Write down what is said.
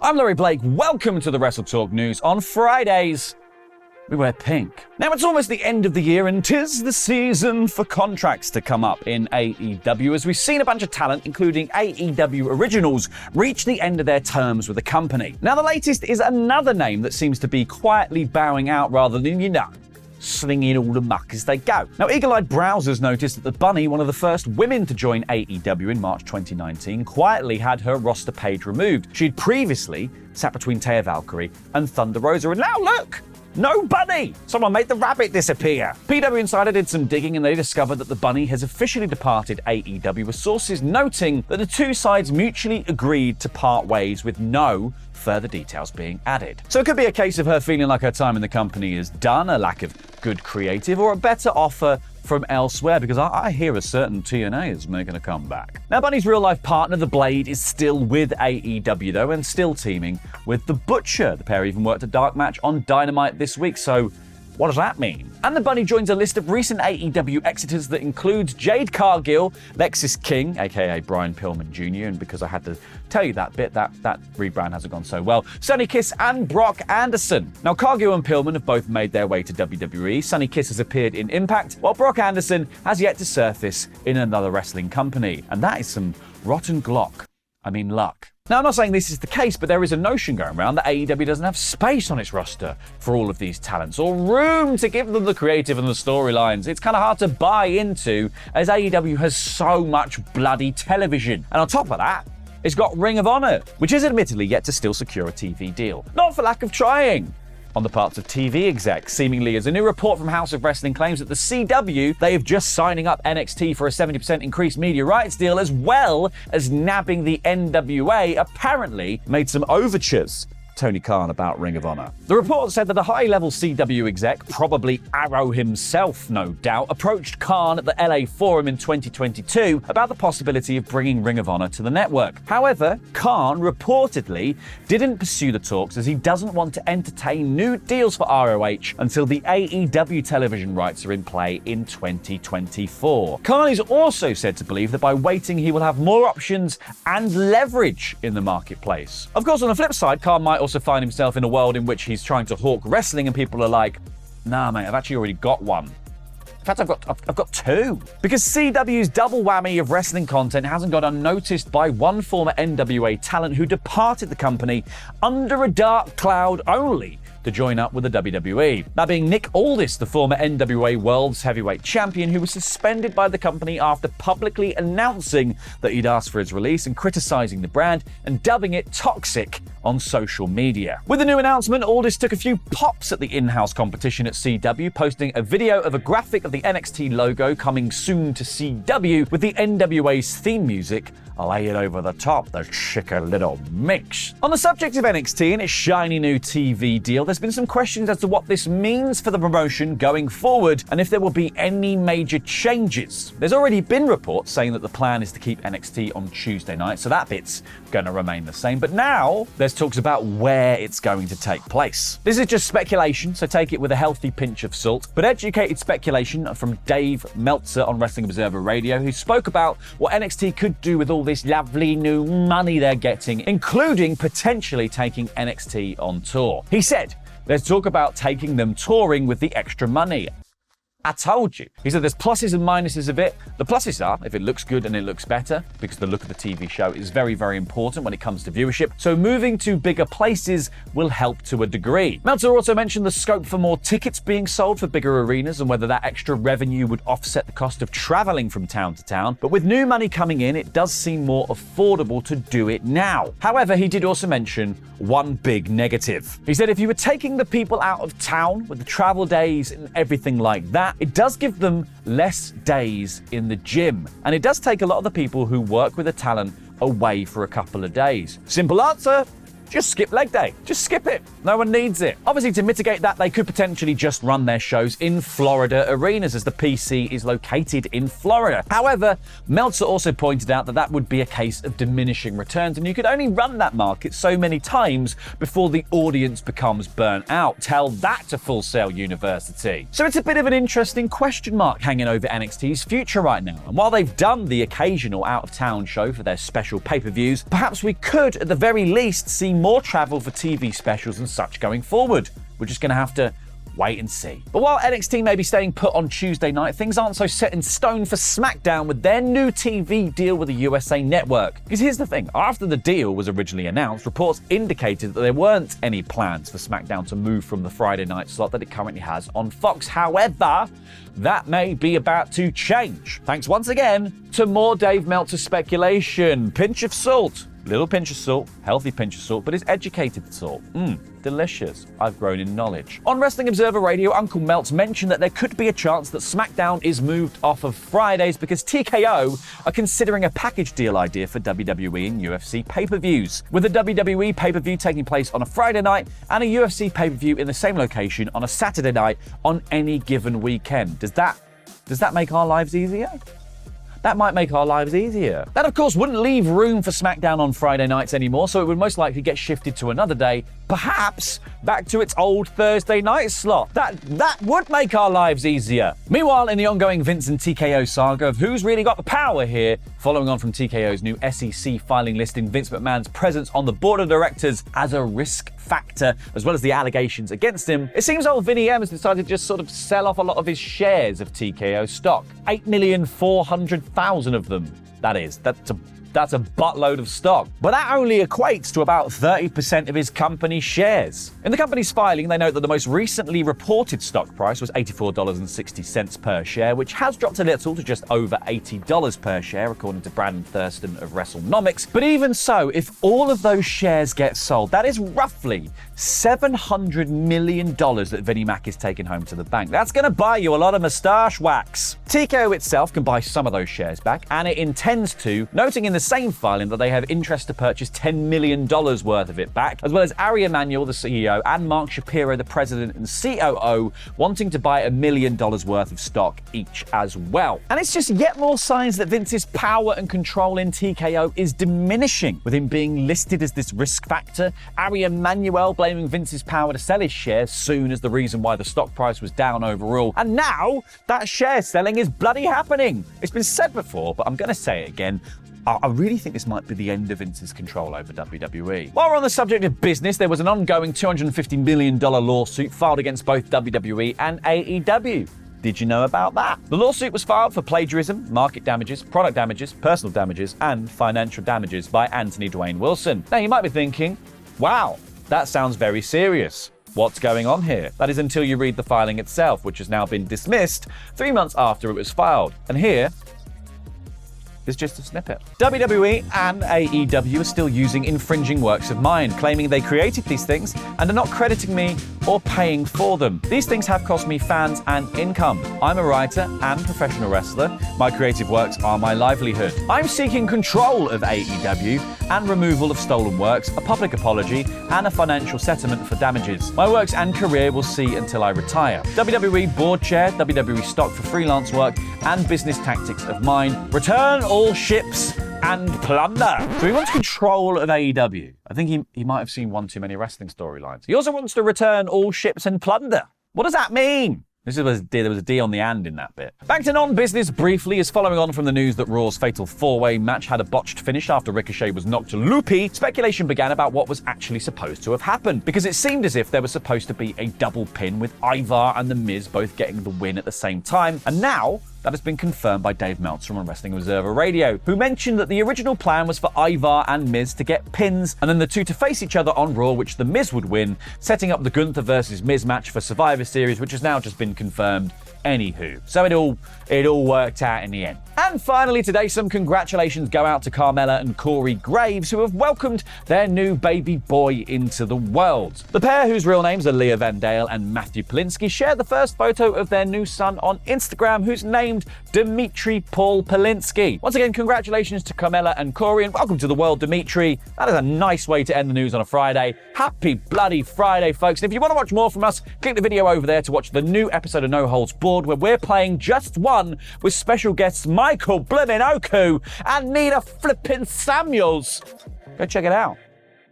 I'm Laurie Blake. Welcome to the WrestleTalk news. On Fridays, we wear pink. Now, it's almost the end of the year, and 'tis the season for contracts to come up in AEW, as we've seen a bunch of talent, including AEW Originals, reach the end of their terms with the company. Now, the latest is another name that seems to be quietly bowing out rather than, slinging all the muck as they go. Now, eagle-eyed browsers noticed that the Bunny, one of the first women to join AEW in March 2019, quietly had her roster page removed. She'd previously sat between Taya Valkyrie and Thunder Rosa, and now look! No Bunny! Someone made the rabbit disappear. PW Insider did some digging and they discovered that the Bunny has officially departed AEW, with sources noting that the two sides mutually agreed to part ways with no further details being added. So it could be a case of her feeling like her time in the company is done, a lack of good creative, or a better offer from elsewhere, because I hear a certain TNA is making a comeback. Now, Bunny's real-life partner, The Blade, is still with AEW, though, and still teaming with The Butcher. The pair even worked a dark match on Dynamite this week, so what does that mean? And the Bunny joins a list of recent AEW exiters that includes Jade Cargill, Lexis King, aka Brian Pillman Jr., and because I had to tell you that bit, that rebrand hasn't gone so well, Sonny Kiss and Brock Anderson. Now, Cargill and Pillman have both made their way to WWE. Sonny Kiss has appeared in Impact, while Brock Anderson has yet to surface in another wrestling company. And that is some rotten luck. Now, I'm not saying this is the case, but there is a notion going around that AEW doesn't have space on its roster for all of these talents, or room to give them the creative and the storylines. It's kind of hard to buy into, as AEW has so much bloody television. And on top of that, it's got Ring of Honor, which is admittedly yet to still secure a TV deal. Not for lack of trying on the parts of TV execs, seemingly, as a new report from House of Wrestling claims that the CW, they have just signing up NXT for a 70% increased media rights deal, as well as nabbing the NWA, apparently made some overtures Tony Khan about Ring of Honor. The report said that a high-level CW exec, probably Arrow himself, no doubt, approached Khan at the LA Forum in 2022 about the possibility of bringing Ring of Honor to the network. However, Khan reportedly didn't pursue the talks, as he doesn't want to entertain new deals for ROH until the AEW television rights are in play in 2024. Khan is also said to believe that by waiting, he will have more options and leverage in the marketplace. Of course, on the flip side, Khan might also find himself in a world in which he's trying to hawk wrestling and people are like, nah, mate, I've actually already got one. In fact, I've got two. Because CW's double whammy of wrestling content hasn't gone unnoticed by one former NWA talent who departed the company under a dark cloud only to join up with the WWE. That being Nick Aldis, the former NWA World's Heavyweight Champion, who was suspended by the company after publicly announcing that he'd asked for his release and criticizing the brand and dubbing it toxic on social media. With the new announcement, Aldis took a few pops at the in-house competition at CW, posting a video of a graphic of the NXT logo coming soon to CW with the NWA's theme music layered over the top, the chicker little mix. On the subject of NXT and its shiny new TV deal, there's been some questions as to what this means for the promotion going forward and if there will be any major changes. There's already been reports saying that the plan is to keep NXT on Tuesday night, so that bit's going to remain the same. But now there's talks about where it's going to take place. This is just speculation, so take it with a healthy pinch of salt, but educated speculation from Dave Meltzer on Wrestling Observer Radio, who spoke about what NXT could do with all this lovely new money they're getting, including potentially taking NXT on tour. He said, "Let's talk about taking them touring with the extra money. I told you." He said there's pluses and minuses of it. The pluses are if it looks good and it looks better, because the look of the TV show is very, very important when it comes to viewership. So moving to bigger places will help to a degree. Meltzer also mentioned the scope for more tickets being sold for bigger arenas and whether that extra revenue would offset the cost of traveling from town to town. But with new money coming in, it does seem more affordable to do it now. However, he did also mention one big negative. He said if you were taking the people out of town with the travel days and everything like that, it does give them less days in the gym. And it does take a lot of the people who work with the talent away for a couple of days. Simple answer, just skip leg day. Just skip it. No one needs it. Obviously, to mitigate that, they could potentially just run their shows in Florida arenas, as the PC is located in Florida. However, Meltzer also pointed out that that would be a case of diminishing returns, and you could only run that market so many times before the audience becomes burnt out. Tell that to Full Sail University. So it's a bit of an interesting question mark hanging over NXT's future right now. And while they've done the occasional out-of-town show for their special pay-per-views, perhaps we could, at the very least, see more travel for TV specials and such going forward. We're just going to have to wait and see. But while NXT may be staying put on Tuesday night, things aren't so set in stone for SmackDown with their new TV deal with the USA Network. Because here's the thing, after the deal was originally announced, reports indicated that there weren't any plans for SmackDown to move from the Friday night slot that it currently has on Fox. However, that may be about to change. Thanks once again to more Dave Meltzer speculation. Pinch of salt. Little pinch of salt, healthy pinch of salt, but it's educated salt. Delicious. I've grown in knowledge. On Wrestling Observer Radio, Uncle Meltz mentioned that there could be a chance that SmackDown is moved off of Fridays because TKO are considering a package deal idea for WWE and UFC pay-per-views, with a WWE pay-per-view taking place on a Friday night and a UFC pay-per-view in the same location on a Saturday night on any given weekend. Does that make our lives easier? That might make our lives easier. That, of course, wouldn't leave room for SmackDown on Friday nights anymore, so it would most likely get shifted to another day, perhaps back to its old Thursday night slot. That would make our lives easier. Meanwhile, in the ongoing Vince and TKO saga of who's really got the power here, following on from TKO's new SEC filing listing Vince McMahon's presence on the board of directors as a risk factor, as well as the allegations against him, it seems old Vinny M has decided to just sort of sell off a lot of his shares of TKO stock. 8,400,000 of them, that is. That's a buttload of stock. But that only equates to about 30% of his company's shares. In the company's filing, they note that the most recently reported stock price was $84.60 per share, which has dropped a little to just over $80 per share, according to Brandon Thurston of WrestleNomics. But even so, if all of those shares get sold, that is roughly $700 million that Vinnie Mac is taking home to the bank. That's going to buy you a lot of moustache wax. TKO itself can buy some of those shares back, and it intends to, noting in the same filing that they have interest to purchase $10 million worth of it back, as well as Ari Emanuel, the CEO, and Mark Shapiro, the president and COO, wanting to buy $1 million worth of stock each as well. And it's just yet more signs that Vince's power and control in TKO is diminishing, with him being listed as this risk factor, Ari Emanuel blaming Vince's power to sell his shares soon as the reason why the stock price was down overall. And now that share selling is bloody happening. It's been said before, but I'm going to say it again. I really think this might be the end of Vince's control over WWE. While we're on the subject of business, there was an ongoing $250 million lawsuit filed against both WWE and AEW. Did you know about that? The lawsuit was filed for plagiarism, market damages, product damages, personal damages, and financial damages by Anthony Dwayne Wilson. Now, you might be thinking, wow, that sounds very serious. What's going on here? That is until you read the filing itself, which has now been dismissed 3 months after it was filed. And here is just a snippet. WWE and AEW are still using infringing works of mine, claiming they created these things and are not crediting me or paying for them. These things have cost me fans and income. I'm a writer and professional wrestler. My creative works are my livelihood. I'm seeking control of AEW and removal of stolen works, a public apology, and a financial settlement for damages. My works and career will see until I retire. WWE board chair, WWE stock for freelance work, and business tactics of mine. Return all ships and plunder. So he wants control of AEW. I think he might have seen one too many wrestling storylines. He also wants to return all ships and plunder. What does that mean? There was a D on the and in that bit. Back to non-business briefly, is following on from the news that Raw's fatal four-way match had a botched finish after Ricochet was knocked to loopy, speculation began about what was actually supposed to have happened, because it seemed as if there was supposed to be a double pin with Ivar and The Miz both getting the win at the same time, and now that has been confirmed by Dave Meltzer on Wrestling Observer Radio, who mentioned that the original plan was for Ivar and Miz to get pins, and then the two to face each other on Raw, which The Miz would win, setting up the Gunther versus Miz match for Survivor Series, which has now just been confirmed. Anywho, so it all worked out in the end. And finally today, some congratulations go out to Carmella and Corey Graves, who have welcomed their new baby boy into the world. The pair, whose real names are Leah Vandale and Matthew Polinsky, shared the first photo of their new son on Instagram, who's named Dimitri Paul Polinsky. Once again, congratulations to Carmella and Corey, and welcome to the world, Dimitri. That is a nice way to end the news on a Friday. Happy bloody Friday, folks. And if you want to watch more from us, click the video over there to watch the new episode of No Holds Barred, where we're playing Just One with special guests Michael Blimmin Oku and Nina Flippin Samuels. Go check it out.